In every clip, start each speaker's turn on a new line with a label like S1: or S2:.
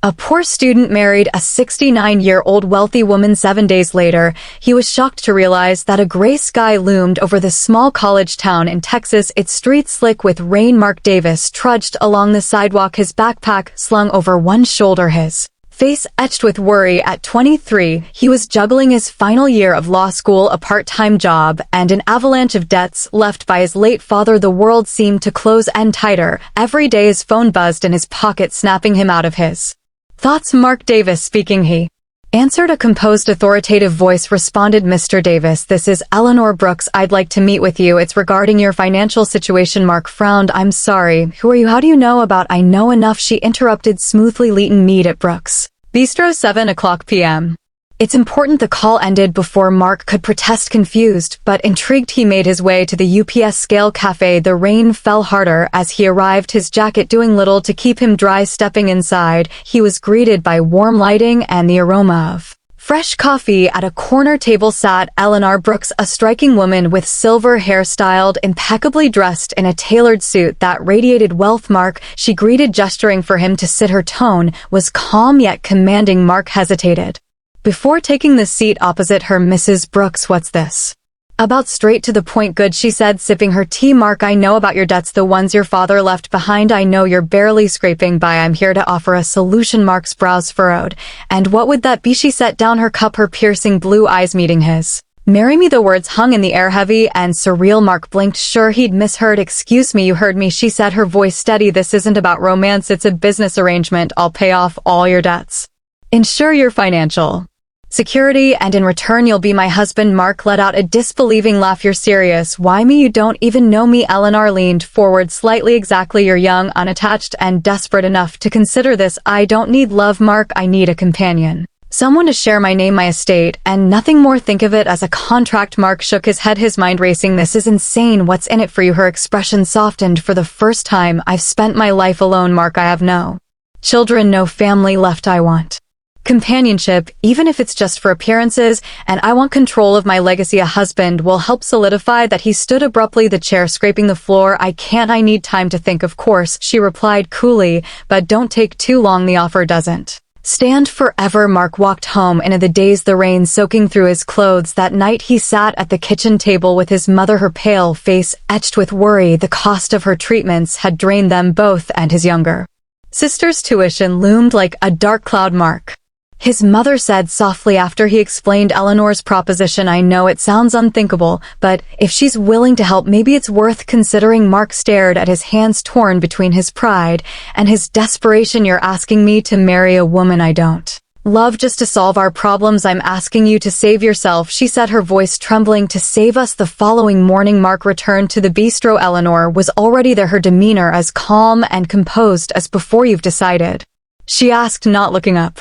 S1: A poor student married a 69-year-old wealthy woman 7 days later. He was shocked to realize that a gray sky loomed over the small college town in Texas, its streets slick with rain. Mark Davis trudged along the sidewalk, his backpack slung over one shoulder, his face etched with worry. At 23, he was juggling his final year of law school, a part-time job, and an avalanche of debts left by his late father. The world seemed to close in tighter. Every day his phone buzzed in his pocket, snapping him out of his thoughts. Mark Davis speaking, he answered. A composed, authoritative voice responded, "Mr. Davis, this is Eleanor Brooks. I'd like to meet with you. It's regarding your financial situation." Mark frowned. "I'm sorry. Who are you? How do you know about—" "I know enough," she interrupted smoothly. "Leeton, meet at Brooks Bistro, 7 p.m. It's important." The call ended before Mark could protest. Confused but intrigued, he made his way to the UPS Scale Cafe. The rain fell harder as he arrived, his jacket doing little to keep him dry. Stepping inside, he was greeted by warm lighting and the aroma of fresh coffee. At a corner table sat Eleanor Brooks, a striking woman with silver hair, styled impeccably, dressed in a tailored suit that radiated wealth. "Mark," she greeted, gesturing for him to sit. Her tone was calm yet commanding. Mark hesitated before taking the seat opposite her. "Mrs. Brooks, what's this about?" "Straight to the point, good," she said, sipping her tea. "Mark, I know about your debts, the ones your father left behind. I know you're barely scraping by. I'm here to offer a solution." Mark's brows furrowed. "And what would that be?" She set down her cup, her piercing blue eyes meeting his. "Marry me." The words hung in the air, heavy and surreal. Mark blinked, sure he'd misheard. "Excuse me, you heard me," she said, her voice steady. "This isn't about romance, it's a business arrangement. I'll pay off all your debts, ensure your financial security, and in return you'll be my husband." Mark let out a disbelieving laugh. "You're serious?" "Why me? You don't even know me." Eleanor leaned forward slightly. "Exactly. You're young, unattached, and desperate enough to consider this. I don't need love, Mark. I need a companion. Someone to share my name, my estate, and nothing more. Think of it as a contract." Mark shook his head, his mind racing. "This is insane. What's in it for you?" Her expression softened for the first time. "I've spent my life alone, Mark. I have no children, no family left. I want companionship, even if it's just for appearances, and I want control of my legacy. A husband will help solidify that." He stood abruptly, the chair scraping the floor. "I can't. I need time to think." "Of course," she replied coolly, "but don't take too long. The offer doesn't stand forever." Mark walked home in a daze, the rain soaking through his clothes. That night he sat at the kitchen table with his mother, her pale face etched with worry. The cost of her treatments had drained them both, and his younger sister's tuition loomed like a dark cloud. "Mark," his mother said softly after he explained Eleanor's proposition, "I know it sounds unthinkable, but if she's willing to help, maybe it's worth considering." Mark stared at his hands, torn between his pride and his desperation. "You're asking me to marry a woman I don't love just to solve our problems?" "I'm asking you to save yourself," she said, her voice trembling. "To save us." The following morning Mark returned to the bistro. Eleanor was already there, her demeanor as calm and composed as before. "You've decided?" she asked, not looking up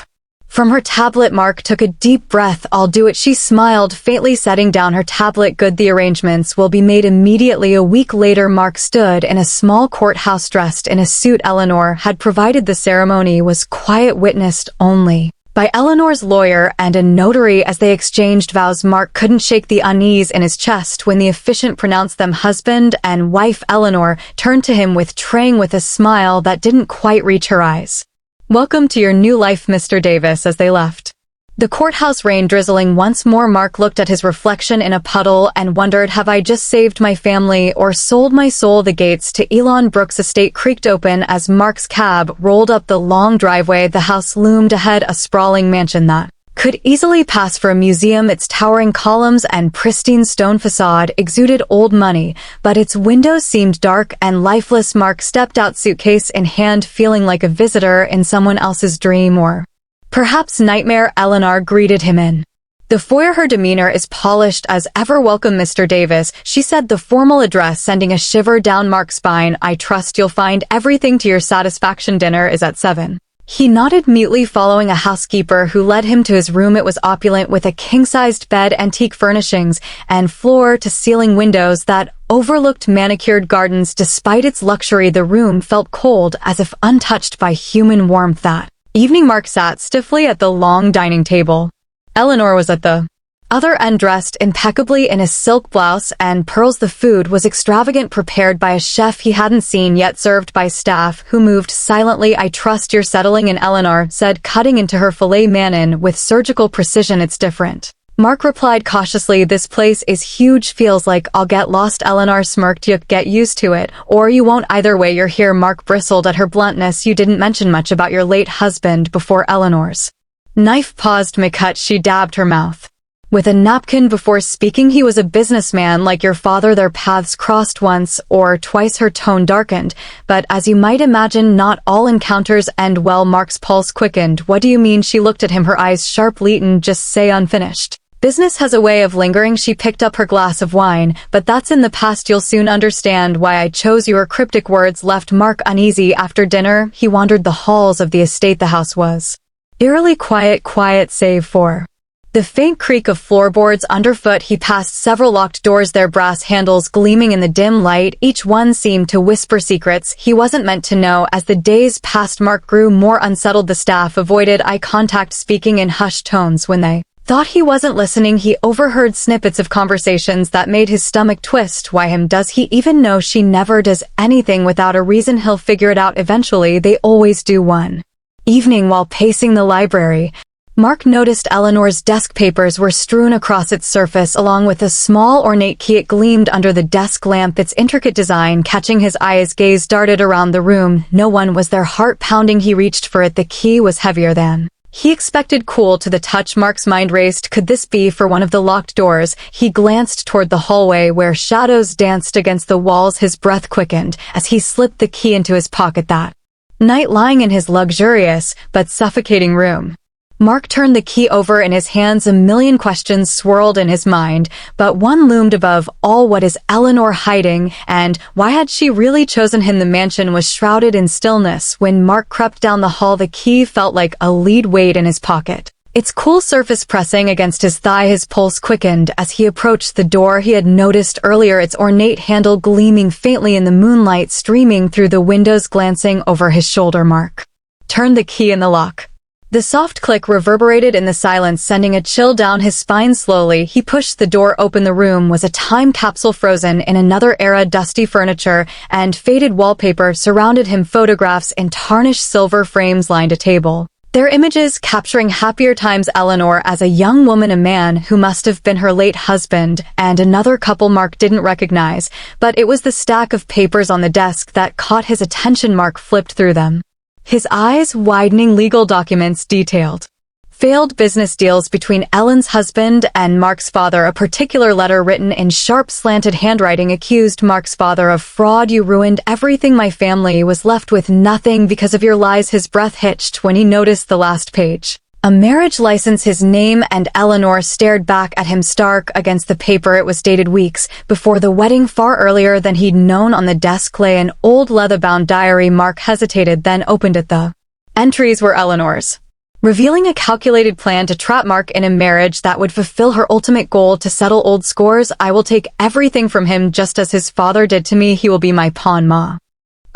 S1: from her tablet. Mark took a deep breath. "I'll do it," she smiled faintly, setting down her tablet. "Good. The arrangements will be made immediately." A week later Mark stood in a small courthouse dressed in a suit Eleanor had provided. The ceremony was quiet, witnessed only by Eleanor's lawyer and a notary. As they exchanged vows, Mark couldn't shake the unease in his chest when the officiant pronounced them husband and wife. Eleanor turned to him with a smile that didn't quite reach her eyes. "Welcome to your new life, Mr. Davis." As they left the courthouse, rain drizzling once more, Mark looked at his reflection in a puddle and wondered, have I just saved my family or sold my soul? The gates to Elon Brooks' estate creaked open as Mark's cab rolled up the long driveway. The house loomed ahead, a sprawling mansion that could easily pass for a museum. Its towering columns and pristine stone facade exuded old money, but its windows seemed dark and lifeless. Mark stepped out, suitcase in hand, feeling like a visitor in someone else's dream or perhaps nightmare. Eleanor greeted him in the foyer, her demeanor as polished as ever. "Welcome, Mr. Davis," she said, the formal address sending a shiver down Mark's spine. "I trust you'll find everything to your satisfaction. Dinner is at 7. He nodded mutely, following a housekeeper who led him to his room. It was opulent, with a king-sized bed, antique furnishings, and floor-to-ceiling windows that overlooked manicured gardens. Despite its luxury, the room felt cold, as if untouched by human warmth. That evening Mark sat stiffly at the long dining table. Eleanor was at the Other end dressed impeccably in a silk blouse and pearls. The food was extravagant, prepared by a chef he hadn't seen yet, served by staff who moved silently. "I trust you're settling in," Eleanor said, cutting into her filet mignon with surgical precision. "It's different." Mark replied cautiously, "This place is huge. Feels like I'll get lost." Eleanor smirked. "You get used to it, or you won't. Either way, you're here." Mark bristled at her bluntness. "You didn't mention much about your late husband." Before Eleanor's knife paused mid-cut, she dabbed her mouth with a napkin before speaking. "He was a businessman like your father. Their paths crossed once or twice." Her tone darkened. "But as you might imagine, not all encounters end well." Mark's pulse quickened. "What do you mean?" She looked at him, her eyes sharp. "Leighton, just say unfinished. Business has a way of lingering." She picked up her glass of wine. "But that's in the past. You'll soon understand why I chose you." Her cryptic words left Mark uneasy. After dinner, he wandered the halls of the estate. The house was eerily quiet save for the faint creak of floorboards underfoot. He passed several locked doors, their brass handles gleaming in the dim light. Each one seemed to whisper secrets he wasn't meant to know. As the days passed, Mark grew more unsettled. The staff avoided eye contact, speaking in hushed tones. When they thought he wasn't listening, he overheard snippets of conversations that made his stomach twist. "Why him? Does he even know?" "She never does anything without a reason. He'll figure it out eventually." They always do. One evening, while pacing the library, Mark noticed Eleanor's desk. Papers were strewn across its surface, along with a small ornate key. It gleamed under the desk lamp, its intricate design catching his eye. His gaze darted around the room. No one was there. Heart pounding, he reached for it. The key was heavier than he expected, cool to the touch. Mark's mind raced. Could this be for one of the locked doors? He glanced toward the hallway where shadows danced against the walls. His breath quickened as he slipped the key into his pocket. That night, lying in his luxurious but suffocating room, Mark turned the key over in his hands. A million questions swirled in his mind, but one loomed above all. What is Eleanor hiding, and why had she really chosen him? The mansion was shrouded in stillness. When Mark crept down the hall, the key felt like a lead weight in his pocket, its cool surface pressing against his thigh. His pulse quickened as he approached the door he had noticed earlier, its ornate handle gleaming faintly in the moonlight streaming through the windows. Glancing over his shoulder, Mark turned the key in the lock. The soft click reverberated in the silence, sending a chill down his spine. Slowly, he pushed the door open. The room was a time capsule frozen in another era. Dusty furniture and faded wallpaper surrounded him. Photographs in tarnished silver frames lined a table, their images capturing happier times. Eleanor as a young woman, a man who must have been her late husband, and another couple Mark didn't recognize. But it was the stack of papers on the desk that caught his attention. Mark flipped through them, his eyes widening. Legal documents, detailed failed business deals between Ellen's husband and Mark's father. A particular letter written in sharp, slanted handwriting accused Mark's father of fraud. "You ruined everything. My family was left with nothing because of your lies." His breath hitched when he noticed the last page. A marriage license, his name, and Eleanor stared back at him, stark against the paper. It was dated weeks before the wedding, far earlier than he'd known. On the desk lay an old leather-bound diary. Mark hesitated, then opened it. The entries were Eleanor's, revealing a calculated plan to trap Mark in a marriage that would fulfill her ultimate goal: to settle old scores. "I will take everything from him, just as his father did to me. He will be my pawn." Ma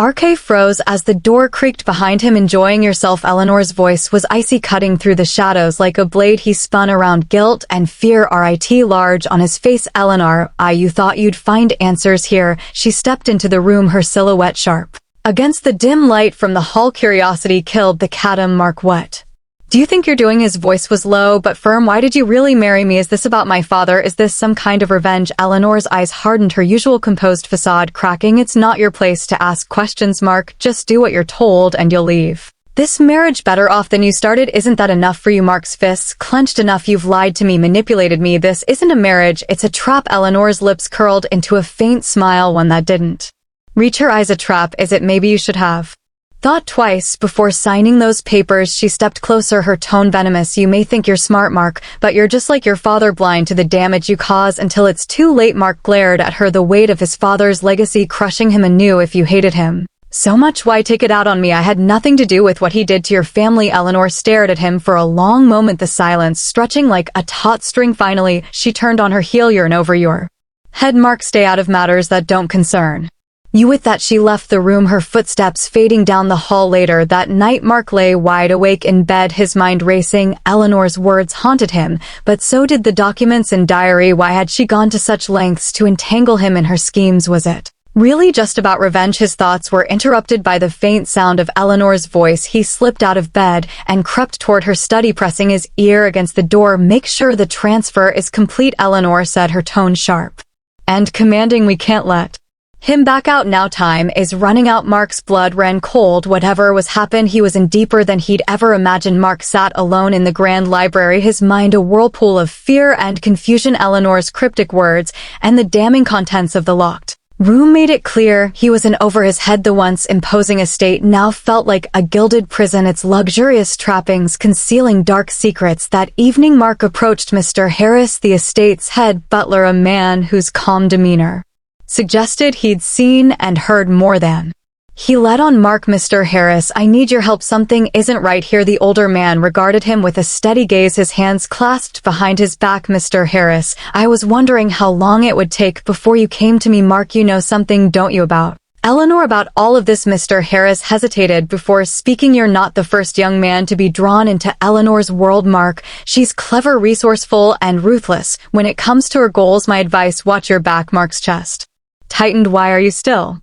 S1: RK froze as the door creaked behind him. "Enjoying yourself?" Eleanor's voice was icy, cutting through the shadows like a blade. He spun around, guilt and fear writ large on his face. "Eleanor, you thought you'd find answers here." She stepped into the room, her silhouette sharp against the dim light from the hall. Curiosity killed the cat. "Mark, what do you think you're doing?" His voice was low but firm. "Why did you really marry me? Is this about my father? Is this some kind of revenge?" Eleanor's eyes hardened, her usual composed facade cracking. "It's not your place to ask questions, Mark. Just do what you're told and you'll leave this marriage better off than you started." "Isn't that enough for you?" Mark's fists clenched. "Enough. You've lied to me, manipulated me. This isn't a marriage, it's a trap." Eleanor's lips curled into a faint smile, one that didn't reach her eyes. "A trap, is it? Maybe you should have thought twice before signing those papers." She stepped closer, her tone venomous. "You may think you're smart, Mark, but you're just like your father, blind to the damage you cause until it's too late." Mark glared at her, the weight of his father's legacy crushing him anew. "If you hated him so much, why take it out on me? I had nothing to do with what he did to your family." Eleanor stared at him for a long moment, the silence stretching like a taut string. Finally, she turned on her heel. "You're in over your head, Mark. Stay out of matters that don't concern You with that she left the room, her footsteps fading down the hall. Later that night, Mark lay wide awake in bed, his mind racing. Eleanor's words haunted him, but so did the documents and diary. Why had she gone to such lengths to entangle him in her schemes? Was it really just about revenge? His thoughts were interrupted by the faint sound of Eleanor's voice. He slipped out of bed and crept toward her study, pressing his ear against the door. "Make sure the transfer is complete," Eleanor said, her tone sharp and commanding. "We can't let him back out now. Time is running out." Mark's blood ran cold. Whatever was happened, he was in deeper than he'd ever imagined. Mark sat alone in the grand library, his mind a whirlpool of fear and confusion. Eleanor's cryptic words and the damning contents of the locked room made it clear he was in over his head. The once imposing estate now felt like a gilded prison, its luxurious trappings concealing dark secrets. That evening, Mark approached Mr. Harris, the estate's head butler, a man whose calm demeanor suggested he'd seen and heard more than he let on. "Mark, Mr. Harris, I need your help. Something isn't right here." The older man regarded him with a steady gaze, his hands clasped behind his back. "Mr. Harris, I was wondering how long it would take before you came to me." "Mark, you know something, don't you, about Eleanor, about all of this?" Mr. Harris hesitated before speaking. "You're not the first young man to be drawn into Eleanor's world, Mark. She's clever, resourceful, and ruthless. When it comes to her goals, my advice, watch your back." Mark's chest tightened. "Why are you still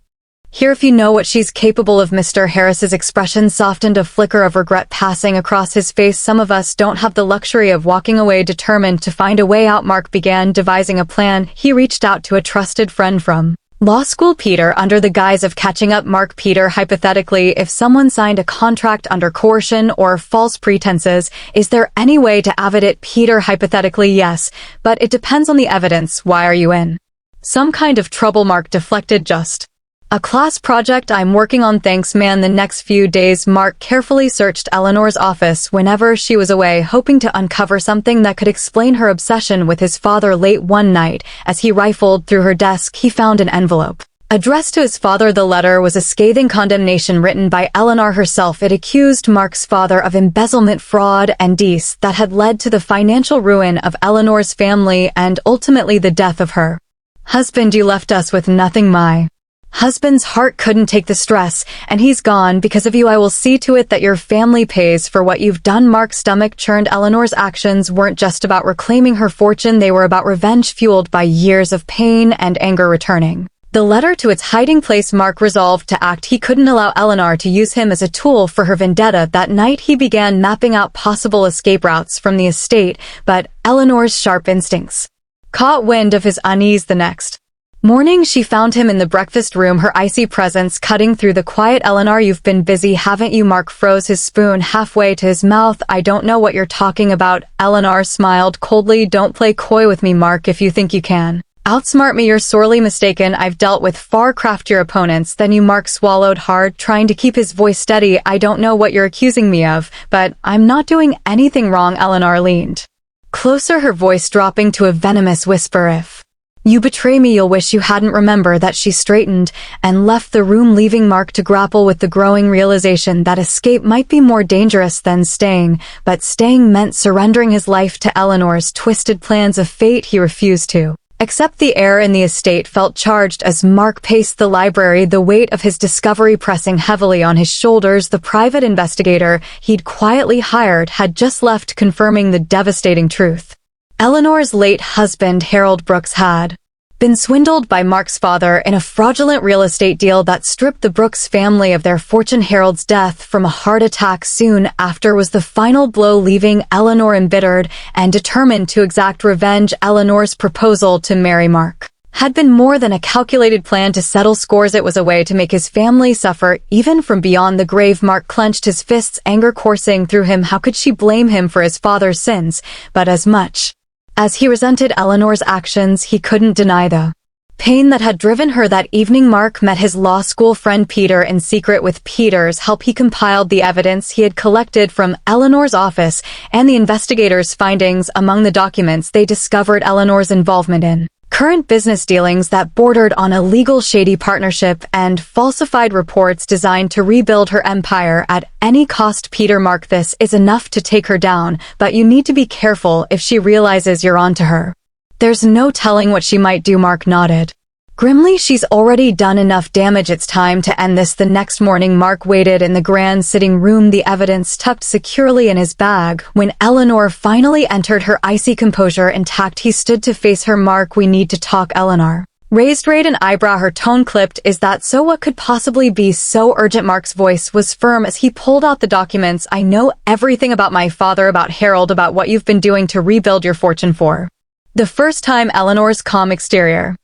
S1: here if you know what she's capable of?" Mr. Harris's expression softened, a flicker of regret passing across his face. "Some of us don't have the luxury of walking away." Determined to find a way out, Mark began devising a plan. He reached out to a trusted friend from law school, Peter, under the guise of catching up. Mark, Peter, hypothetically, if someone signed a contract under coercion or false pretenses, is there any way to avoid it? Peter, hypothetically, yes, but it depends on the evidence. "Why are you in some kind of trouble?" Mark deflected. "Just a class project I'm working on, thanks, man." The next few days, Mark carefully searched Eleanor's office whenever she was away, hoping to uncover something that could explain her obsession with his father. Late one night, as he rifled through her desk, he found an envelope addressed to his father. The letter was a scathing condemnation written by Eleanor herself. It accused Mark's father of embezzlement, fraud, and deceit that had led to the financial ruin of Eleanor's family and ultimately the death of her husband. "You left us with nothing. My husband's heart couldn't take the stress, and he's gone because of you. I will see to it that your family pays for what you've done." Mark's stomach churned. Eleanor's actions weren't just about reclaiming her fortune, they were about revenge fueled by years of pain and anger. Returning the letter to its hiding place, Mark resolved to act. He couldn't allow Eleanor to use him as a tool for her vendetta. That night he began mapping out possible escape routes from the estate, but Eleanor's sharp instincts caught wind of his unease. The next morning she found him in the breakfast room, her icy presence cutting through the quiet. "Eleanor, you've been busy, haven't you?" Mark froze, his spoon halfway to his mouth. "I don't know what you're talking about." Eleanor smiled coldly. "Don't play coy with me, Mark. If you think you can outsmart me, you're sorely mistaken. I've dealt with far craftier opponents than you." Mark swallowed hard, trying to keep his voice steady. "I don't know what you're accusing me of, but I'm not doing anything wrong." Eleanor leaned closer, her voice dropping to a venomous whisper. "If you betray me, you'll wish you hadn't." Remember that. She straightened and left the room, leaving Mark to grapple with the growing realization that escape might be more dangerous than staying, but staying meant surrendering his life to Eleanor's twisted plans of fate. He refused to except the air in the estate felt charged as Mark paced the library, the weight of his discovery pressing heavily on his shoulders. The private investigator he'd quietly hired had just left, confirming the devastating truth. Eleanor's late husband, Harold Brooks, had been swindled by Mark's father in a fraudulent real estate deal that stripped the Brooks family of their fortune. Harold's death from a heart attack soon after was the final blow, leaving Eleanor embittered and determined to exact revenge. Eleanor's proposal to marry Mark had been more than a calculated plan to settle scores. It was a way to make his family suffer, even from beyond the grave. Mark clenched his fists, anger coursing through him. How could she blame him for his father's sins? But as much as he resented Eleanor's actions, he couldn't deny the pain that had driven her. That evening, Mark met his law school friend Peter in secret. With Peter's help, he compiled the evidence he had collected from Eleanor's office and the investigators' findings. Among the documents they discovered Eleanor's involvement in current business dealings that bordered on a legal shady partnership and falsified reports designed to rebuild her empire at any cost. "Peter, Mark, this is enough to take her down, but you need to be careful if she realizes you're onto her. There's no telling what she might do." Mark nodded, Grimly, she's already done enough damage, it's time to end this. The next morning, Mark waited in the grand sitting room, the evidence tucked securely in his bag. When Eleanor finally entered, her icy composure intact, he stood to face her. Mark, we need to talk. Eleanor raised an eyebrow, her tone clipped. Is that so? What could possibly be so urgent? Mark's voice was firm as he pulled out the documents. I know everything about my father, about Harold, about what you've been doing to rebuild your fortune. For the first time, Eleanor's calm exterior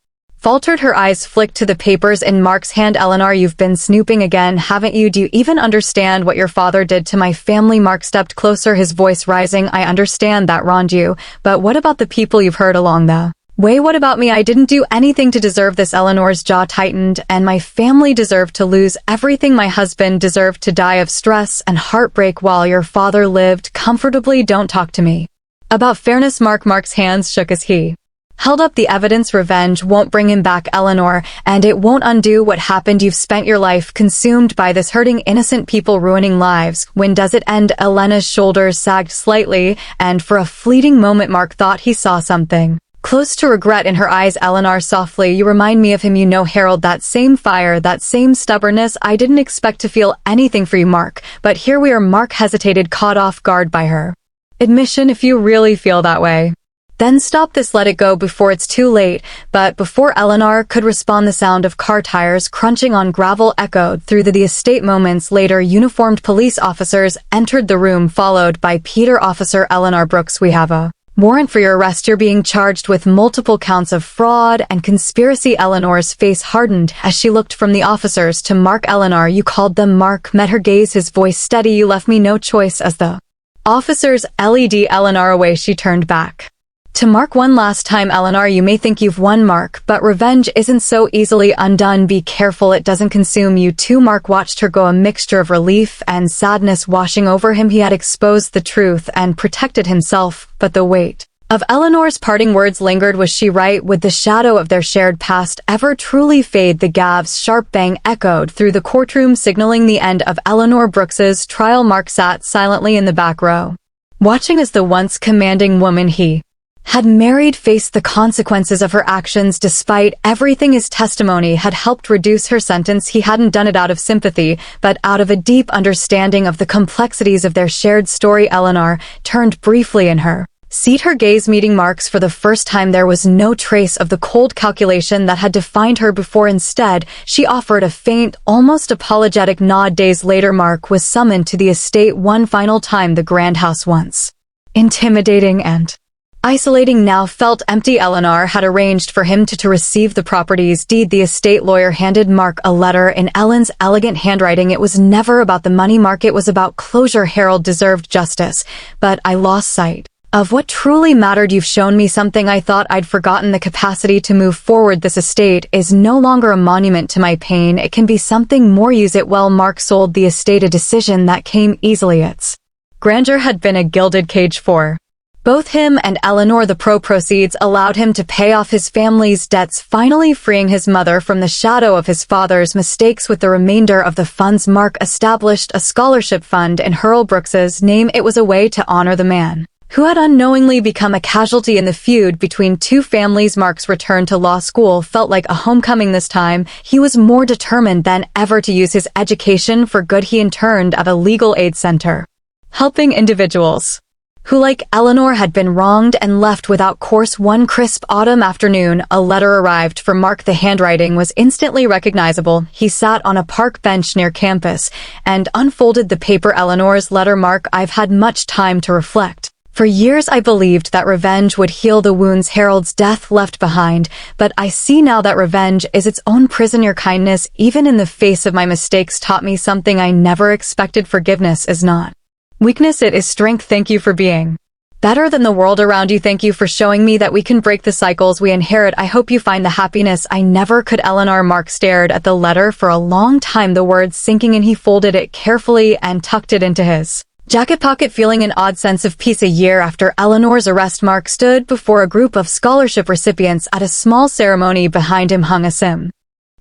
S1: faltered, her eyes flicked to the papers in Mark's hand. Eleanor, you've been snooping again, haven't you? Do you even understand what your father did to my family? Mark stepped closer, his voice rising. I understand that wronged you, but what about the people you've hurt along the way? What about me? I didn't do anything to deserve this. Eleanor's jaw tightened. And my family deserved to lose everything. My husband deserved to die of stress and heartbreak while your father lived comfortably. Don't talk to me about fairness. Mark's hands shook as he held up the evidence. Revenge won't bring him back, Eleanor, and it won't undo what happened. You've spent your life consumed by this, hurting innocent people, ruining lives. When does it end? Elena's shoulders sagged slightly, and for a fleeting moment Mark thought he saw something close to regret in her eyes. Eleanor softly, you remind me of him. You know, Harold, that same fire, that same stubbornness. I didn't expect to feel anything for you, Mark, but here we are. Mark hesitated, caught off guard by her admission. If you really feel that way, then stop this, let it go before it's too late. But before Eleanor could respond, the sound of car tires crunching on gravel echoed through the estate. Moments later, uniformed police officers entered the room, followed by Peter. Officer Eleanor Brooks, we have a warrant for your arrest. You're being charged with multiple counts of fraud and conspiracy. Eleanor's face hardened as she looked from the officers to Mark. Eleanor, you called them? Mark met her gaze, his voice steady. You left me no choice as the officers led Eleanor away. She turned back to Mark. One last time, Eleanor, you may think you've won, Mark, but revenge isn't so easily undone. Be careful it doesn't consume you too. Mark watched her go, a mixture of relief and sadness washing over him. He had exposed the truth and protected himself, but the weight of Eleanor's parting words lingered. Was she right? Would the shadow of their shared past ever truly fade? The Gav's sharp bang echoed through the courtroom, signaling the end of Eleanor Brooks's trial. Mark sat silently in the back row, watching as the once commanding woman he had married faced the consequences of her actions. Despite everything, his testimony had helped reduce her sentence. He hadn't done it out of sympathy, but out of a deep understanding of the complexities of their shared story. Eleanor turned briefly in her seat, her gaze meeting Mark's for the first time. There was no trace of the cold calculation that had defined her before. Instead, she offered a faint, almost apologetic nod. Days later, Mark was summoned to the estate one final time. The grand house, once intimidating and isolating, now felt empty. Eleanor had arranged for him to receive the property's deed. The estate lawyer handed Mark a letter in Ellen's elegant handwriting. It was never about the money, Mark, it was about closure. Harold deserved justice, but I lost sight of what truly mattered. You've shown me something I thought I'd forgotten, the capacity to move forward. This estate is no longer a monument to my pain. It can be something more. Use it well. Mark sold the estate, a decision that came easily. Its grandeur had been a gilded cage for both him and Eleanor. The proceeds allowed him to pay off his family's debts, finally freeing his mother from the shadow of his father's mistakes. With the remainder of the funds, Mark established a scholarship fund in Harold Brooks's name. It was a way to honor the man who had unknowingly become a casualty in the feud between two families. Mark's return to law school felt like a homecoming. This time, he was more determined than ever to use his education for good. He interned at a legal aid center, helping individuals who, like Eleanor, had been wronged and left without course. One crisp autumn afternoon, a letter arrived for Mark. The handwriting was instantly recognizable. He sat on a park bench near campus and unfolded the paper. Eleanor's letter. Mark, I've had much time to reflect. For years I believed that revenge would heal the wounds Harold's death left behind, but I see now that revenge is its own prison. Your kindness, even in the face of my mistakes, taught me something I never expected. Forgiveness is not weakness, it is strength. Thank you for being better than the world around you. Thank you for showing me that we can break the cycles we inherit. I hope you find the happiness I never could. Eleanor. Mark stared at the letter for a long time, the words sinking in. He folded it carefully and tucked it into his jacket pocket, feeling an odd sense of peace. A year after Eleanor's arrest, Mark stood before a group of scholarship recipients at a small ceremony. Behind him hung a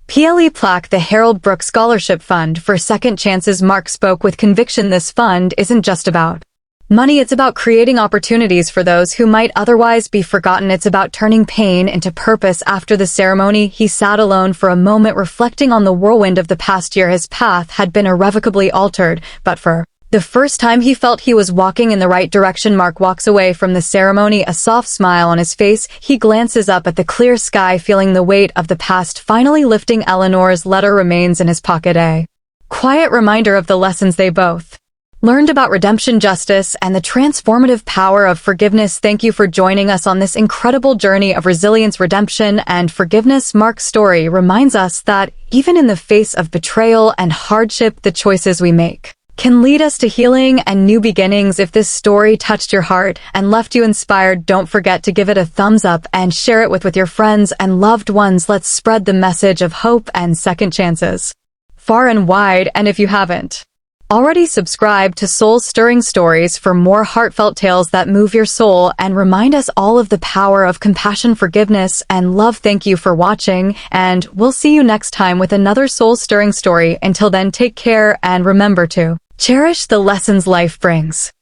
S1: PLE plaque, the Harold Brooks Scholarship Fund for Second Chances. Mark spoke with conviction. This fund isn't just about Money, it's about creating opportunities for those who might otherwise be forgotten. It's about turning pain into purpose. After the ceremony, he sat alone for a moment, reflecting on the whirlwind of the past year. His path had been irrevocably altered, but for the first time he felt he was walking in the right direction. Mark walks away from the ceremony, a soft smile on his face. He glances up at the clear sky, feeling the weight of the past finally lifting. Eleanor's letter remains in his pocket, a quiet reminder of the lessons they both learned about redemption, justice, and the transformative power of forgiveness. Thank you for joining us on this incredible journey of resilience, redemption, and forgiveness. Mark's story reminds us that even in the face of betrayal and hardship, the choices we make can lead us to healing and new beginnings. If this story touched your heart and left you inspired, don't forget to give it a thumbs up and share it with your friends and loved ones. Let's spread the message of hope and second chances far and wide. And if you haven't already, subscribe to Soul-Stirring Stories for more heartfelt tales that move your soul and remind us all of the power of compassion, forgiveness, and love. Thank you for watching, and we'll see you next time with another soul-stirring story. Until then, take care and remember to cherish the lessons life brings.